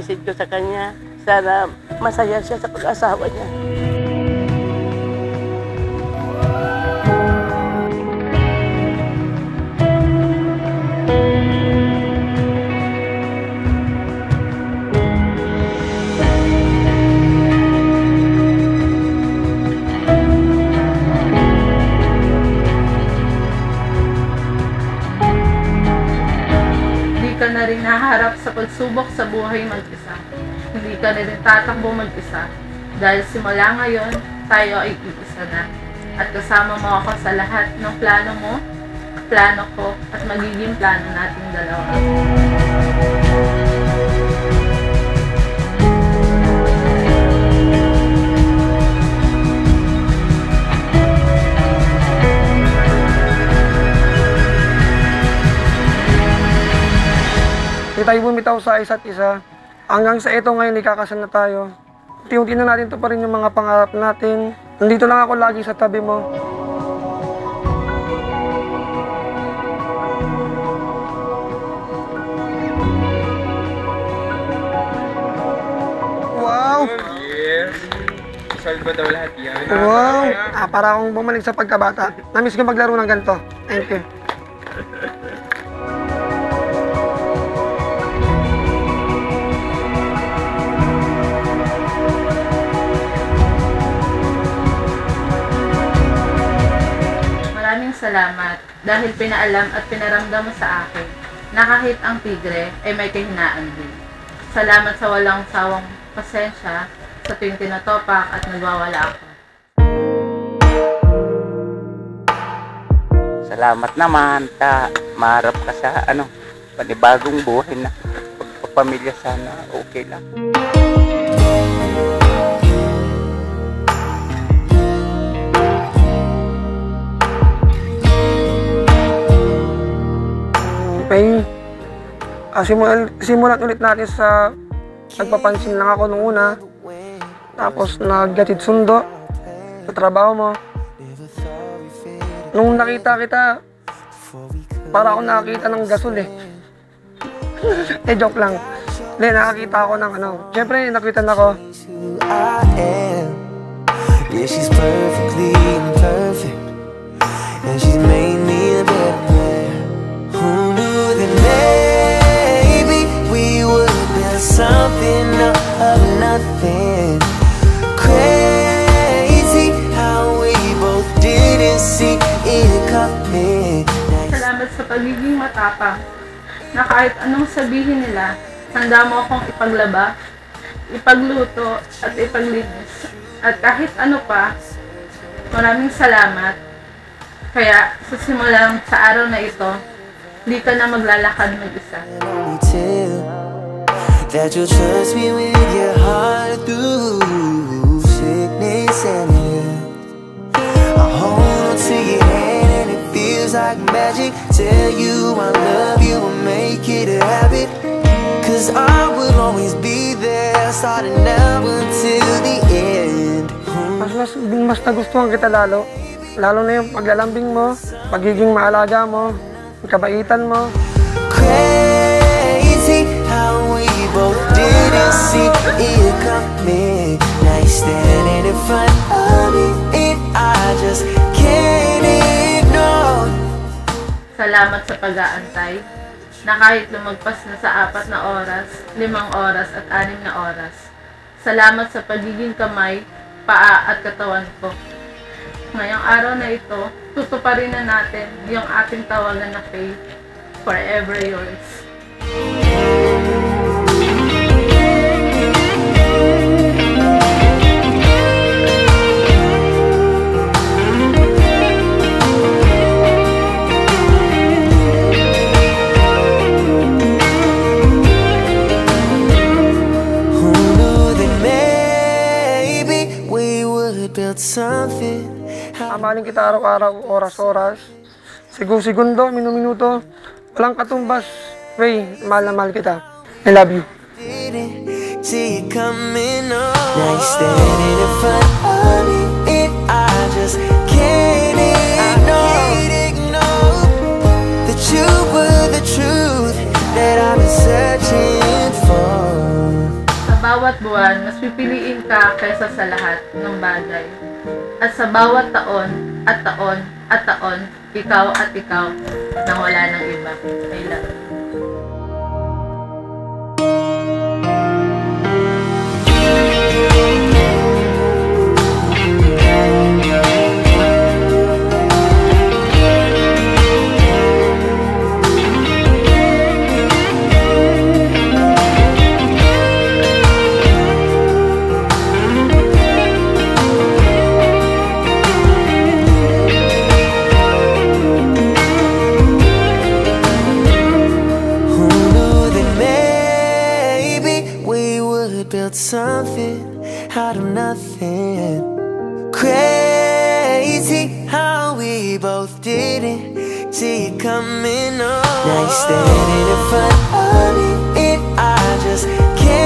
message ko sa kanya. Sana masaya siya sa pag-asawa niya. Hindi ka na rin naharap sa pagsubok sa buhay mag-isa. Hindi ka na rin tatakbo mag-isa. Dahil simula ngayon, tayo ay iisa na. At kasama mo ako sa lahat ng plano mo, plano ko, at magiging plano nating dalawa. Hindi tayo bumitaw sa isa't isa. Hanggang sa ito ngayon, ikakasal na tayo. Unti-unti na natin ito pa rin yung mga pangarap natin. Nandito lang ako lagi sa tabi mo. Wow! Yes! Solve ba daw lahat yan? Wow! Para akong bumalik sa pagkabata. Namiss ko maglaro ng ganito. Thank you. Salamat dahil pinaalam at pinaramdam mo sa akin na kahit ang tigre ay may kahinaan din. Salamat sa walang sawang pasensya sa tuwing tinatopak at nagwawala ako. Salamat naman ta maharap ka sa panibagong buhay na pagpapamilya. Sana okay lang. Okay. Simulan ulit natin sa nagpapansin lang ako nung una. Tapos naggatid sundo sa trabaho mo. Nung nakita kita, para ako nakakita ng gasol eh. Joke lang. Hindi, nakakita ako ng Siyempre, nakitan ako. Yeah, she's perfectly imperfect. And she's made me a better man. Who knew that maybe we would build something out of nothing? Crazy how we both didn't see it coming. Salamat sa pagiging matapang na kahit anong sabihin nila, handa mo akong ipaglaba, ipagluto at ipaglinis. At kahit ano pa, maraming salamat. Kaya sa simulang sa araw na ito, hindi ka na maglalakad mag-isa. That you'll trust me with your heart through sickness and health. I hold on to your hand and it feels like magic. Tell you I love you and make it a habit. Cause I will always be there, starting now until the end. Mas nagustuhan kita lalo. Lalo na yung paglalambing mo, pagiging maalaga mo, kabaitan mo. Crazy how we both didn't see it coming. Now you're standing in front of me and I just can't ignore. Salamat sa pag-aantay na kahit lumagpas na sa 4 na oras, 5 oras at 6 na oras. Salamat sa pagiging kamay, paa at katawan ko. Ngayong araw na ito, tutuparin na natin yung ating tawagan na Faith, forever yours. Who knew that maybe we would build something. Mahalin kita araw-araw, oras-oras, segundo, minuto, walang katumbas. Ray, mahal na mahal kita. I love you. Didn't see it coming on. Now you're standing in front of me and I just can't ignore that you were the truth that I've been searching for. bawat buwan, mas pipiliin ka kaysa sa lahat ng bagay. At sa bawat taon, at taon, at taon, ikaw at ikaw, nang wala ng iba. I love you. Built something out of nothing. Crazy how we both didn't see it coming on. Now you're standing in front of me and I just can't